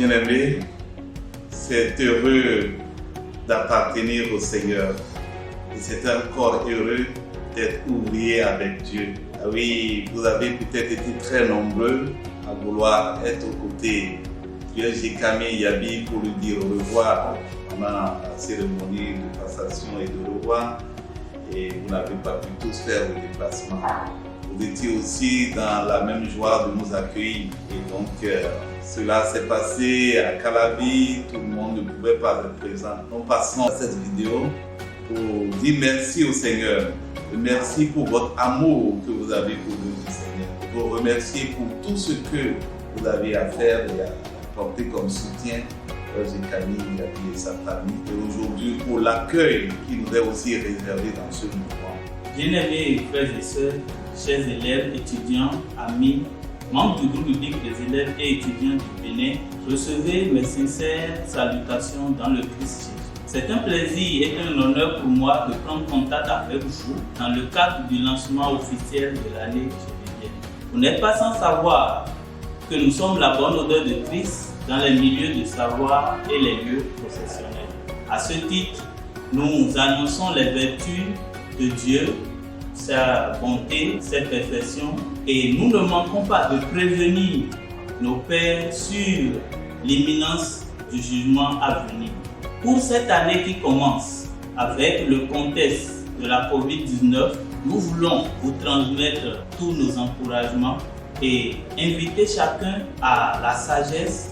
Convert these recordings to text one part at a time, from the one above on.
bien-aimés, c'est heureux d'appartenir au Seigneur. Et c'est encore heureux d'être ouvrier avec Dieu. Ah oui, vous avez peut-être été très nombreux à vouloir être aux côtés de Camille Yabi pour lui dire au revoir pendant la cérémonie de passation et de revoir. Et vous n'avez pas pu tous faire le déplacement. Vous étiez aussi dans la même joie de nous accueillir. Et donc, cela s'est passé à Calabi, tout le monde ne pouvait pas être présent. Nous passons à cette vidéo pour dire merci au Seigneur. Et merci pour votre amour que vous avez pour nous, Seigneur. Pour vous remercier pour tout ce que vous avez à faire et à apporter comme soutien à Camille et sa famille. Et aujourd'hui, pour l'accueil qui nous est aussi réservé dans ce mouvement. Bien-aimés frères et sœurs, chers élèves, étudiants, amis, membres du groupe public des élèves et étudiants du Bénin, recevez mes sincères salutations dans le Christ Jésus. C'est un plaisir et un honneur pour moi de prendre contact avec vous dans le cadre du lancement officiel de l'année juvénienne. Vous n'êtes pas sans savoir que nous sommes la bonne odeur de Christ dans les milieux de savoir et les lieux processionnels. À ce titre, nous annonçons les vertus de Dieu, sa bonté, ses perfections, et nous ne manquons pas de prévenir nos pères sur l'imminence du jugement à venir. Pour cette année qui commence, avec le contexte de la COVID-19, nous voulons vous transmettre tous nos encouragements et inviter chacun à la sagesse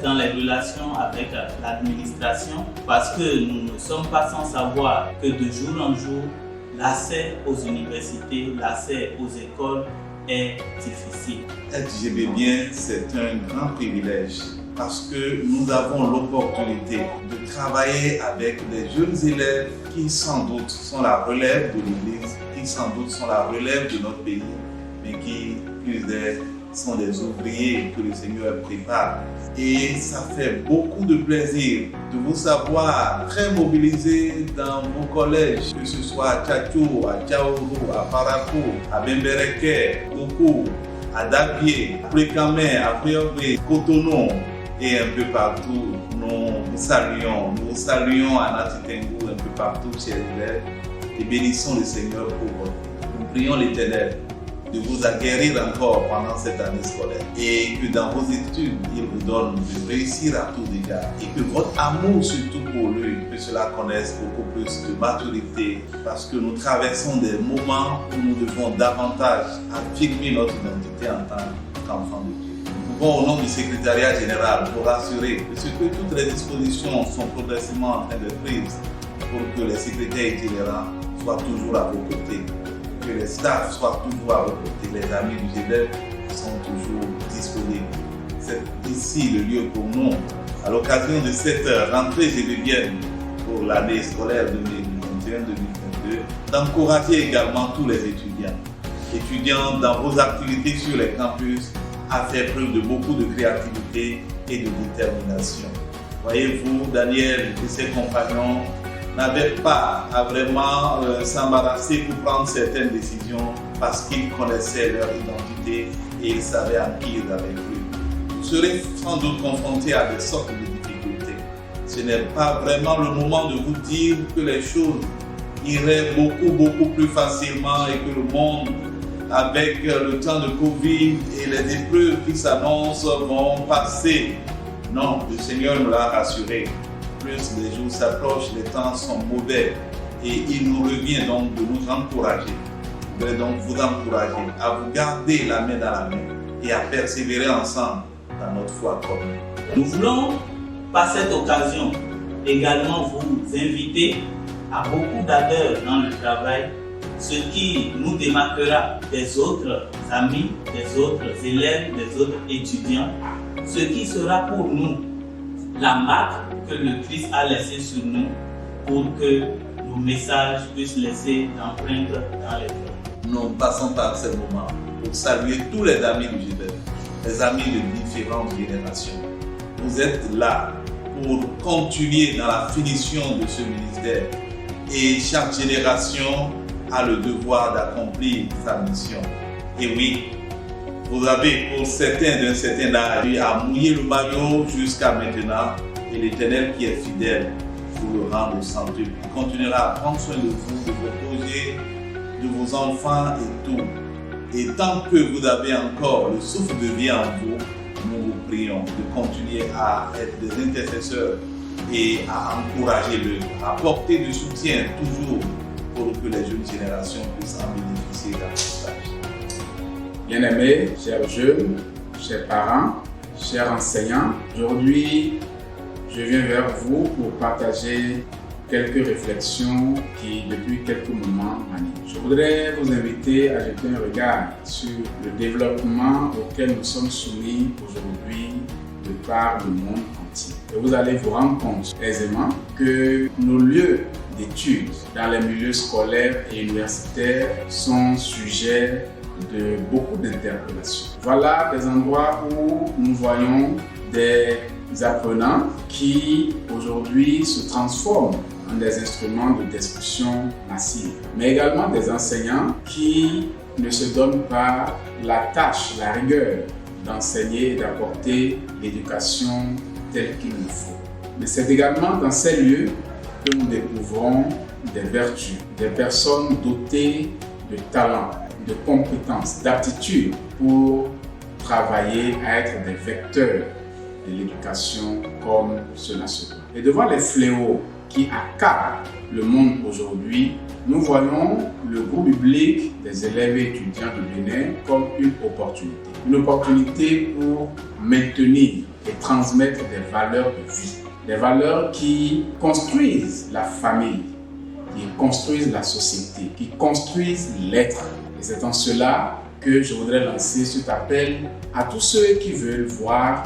dans les relations avec l'administration, parce que nous ne sommes pas sans savoir que de jour en jour, l'accès aux universités, l'accès aux écoles est difficile. Être GBBien, c'est un grand privilège parce que nous avons l'opportunité de travailler avec des jeunes élèves qui sans doute sont la relève de l'Église, qui sans doute sont la relève de notre pays, mais qui plus sont des ouvriers que le Seigneur prépare. Et ça fait beaucoup de plaisir de vous savoir très mobilisés dans vos collèges, que ce soit à Tchatcho, à Tchaourou, à Parakou, à Bembereke, Koko, à Dabié, à Précamé, à Préobé, Cotonou et un peu partout. Nous vous saluons à Natitengu un peu partout, chers élèves, et bénissons le Seigneur pour vous. Nous prions l'Éternel de vous aguerrir encore pendant cette année scolaire et que dans vos études, il vous donne de réussir à tous égards et que votre amour surtout pour lui, que cela connaisse beaucoup plus de maturité parce que nous traversons des moments où nous devons davantage affirmer notre identité en tant qu'enfants de Dieu. Nous pouvons au nom du secrétariat général vous rassurer que toutes les dispositions sont progressivement en train d'être prises pour que les secrétaires itinérants soient toujours à vos côtés, que les staffs soient toujours à vos côtés, les amis du GBEF sont toujours disponibles. C'est ici le lieu pour nous, à l'occasion de cette rentrée GBEFienne pour l'année scolaire 2021-2022, d'encourager également tous les étudiants dans vos activités sur les campus à faire preuve de beaucoup de créativité et de détermination. Voyez-vous, Daniel et ses compagnons n'avaient pas à vraiment s'embarrasser pour prendre certaines décisions parce qu'ils connaissaient leur identité et ils savaient en qui ils avaient cru. Vous serez sans doute confrontés à des sortes de difficultés. Ce n'est pas vraiment le moment de vous dire que les choses iraient beaucoup plus facilement et que le monde, avec le temps de Covid et les épreuves qui s'annoncent, vont passer. Non, le Seigneur nous l'a rassuré. Plus les jours s'approchent, les temps sont mauvais et il nous revient donc de nous encourager. Je voudrais donc vous encourager à vous garder la main dans la main et à persévérer ensemble dans notre foi commune. Nous voulons, par cette occasion, également vous inviter à beaucoup d'ardeur dans le travail, ce qui nous démarquera des autres amis, des autres élèves, des autres étudiants, ce qui sera pour nous la marque que le Christ a laissée sur nous pour que nos messages puissent laisser d'empreintes dans les cœurs. Nous passons par ce moment pour saluer tous les amis du GBEF, les amis de différentes générations. Vous êtes là pour continuer dans la finition de ce ministère et chaque génération a le devoir d'accomplir sa mission. Et oui, Vous avez pour certains d'un certain âge à mouiller le maillot jusqu'à maintenant et l'Éternel qui est fidèle vous le rend au centre. Il continuera à prendre soin de vous, de vos projets, de vos enfants et tout. Et tant que vous avez encore le souffle de vie en vous, nous vous prions de continuer à être des intercesseurs et à encourager l'œuvre, à apporter du soutien toujours pour que les jeunes générations puissent en bénéficier davantage. Bien-aimés, chers jeunes, chers parents, chers enseignants, aujourd'hui, je viens vers vous pour partager quelques réflexions qui, depuis quelques moments, m'animent. Je voudrais vous inviter à jeter un regard sur le développement auquel nous sommes soumis aujourd'hui de par le monde entier. Et vous allez vous rendre compte aisément que nos lieux d'études dans les milieux scolaires et universitaires sont sujets de beaucoup d'interpellations. Voilà des endroits où nous voyons des apprenants qui aujourd'hui se transforment en des instruments de destruction massive, mais également des enseignants qui ne se donnent pas la tâche, la rigueur d'enseigner et d'apporter l'éducation telle qu'il nous faut. Mais c'est également dans ces lieux que nous découvrons des vertus, des personnes dotées de talent, de compétences, d'aptitudes pour travailler à être des vecteurs de l'éducation comme cela se doit. Et devant les fléaux qui accablent le monde aujourd'hui, nous voyons le groupe biblique des élèves et étudiants du Bénin comme une opportunité. Une opportunité pour maintenir et transmettre des valeurs de vie. Des valeurs qui construisent la famille, qui construisent la société, qui construisent l'être. Et c'est en cela que je voudrais lancer cet appel à tous ceux qui veulent voir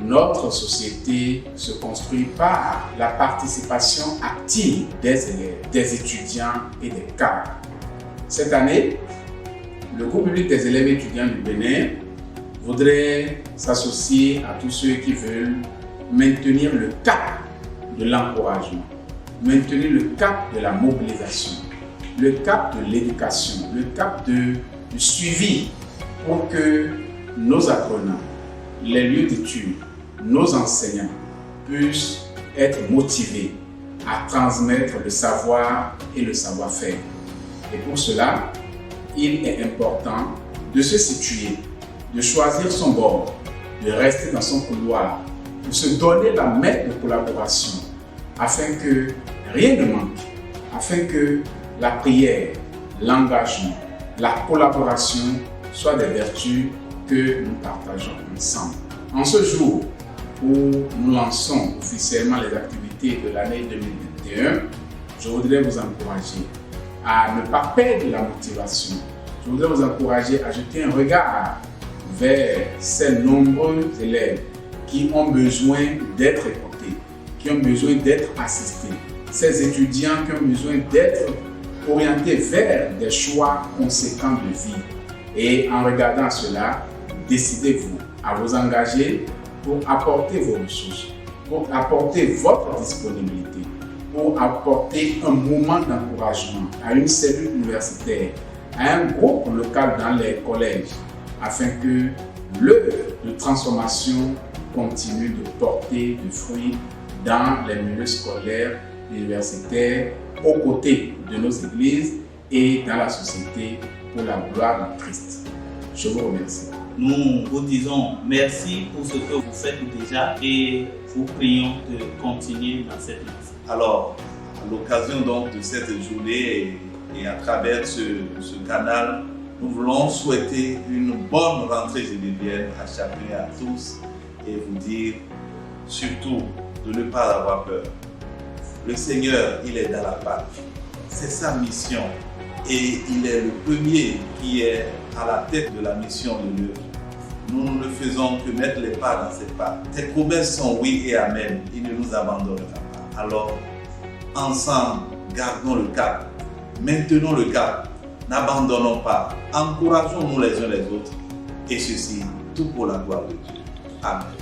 notre société se construire par la participation active des élèves, des étudiants et des cadres. Cette année, le groupe public des élèves et étudiants du Bénin voudrait s'associer à tous ceux qui veulent maintenir le cap de l'encouragement, maintenir le cap de la mobilisation, le cap de l'éducation, le cap du suivi pour que nos apprenants, les lieux d'études, nos enseignants puissent être motivés à transmettre le savoir et le savoir-faire. Et pour cela, il est important de se situer, de choisir son bord, de rester dans son couloir, de se donner la main de collaboration afin que rien ne manque, afin que la prière, l'engagement, la collaboration soient des vertus que nous partageons ensemble. En ce jour où nous lançons officiellement les activités de l'année 2021, je voudrais vous encourager à ne pas perdre la motivation. Je voudrais vous encourager à jeter un regard vers ces nombreux élèves qui ont besoin d'être écoutés, qui ont besoin d'être assistés, ces étudiants qui ont besoin d'être orientés vers des choix conséquents de vie. Et en regardant cela, décidez-vous à vous engager pour apporter vos ressources, pour apporter votre disponibilité, pour apporter un moment d'encouragement à une cellule universitaire, à un groupe local dans les collèges, afin que l'œuvre de transformation continue de porter des fruits dans les milieux scolaires, universitaires, aux côtés de nos églises et dans la société pour la gloire de Christ. Je vous remercie. Nous vous disons merci pour ce que vous faites déjà et vous prions de continuer dans cette lancée. Alors, à l'occasion donc de cette journée et à travers ce canal, nous voulons souhaiter une bonne rentrée génévienne à chacun et à tous et vous dire surtout de ne pas avoir peur. Le Seigneur, il est dans la barque. C'est sa mission et il est le premier qui est à la tête de la mission de l'œuvre. Nous ne faisons que mettre les pas dans ses pas. Tes promesses sont oui et amen. Il ne nous abandonnera pas. Alors, ensemble, gardons le cap. Maintenons le cap. N'abandonnons pas. Encourageons-nous les uns les autres. Et ceci, tout pour la gloire de Dieu. Amen.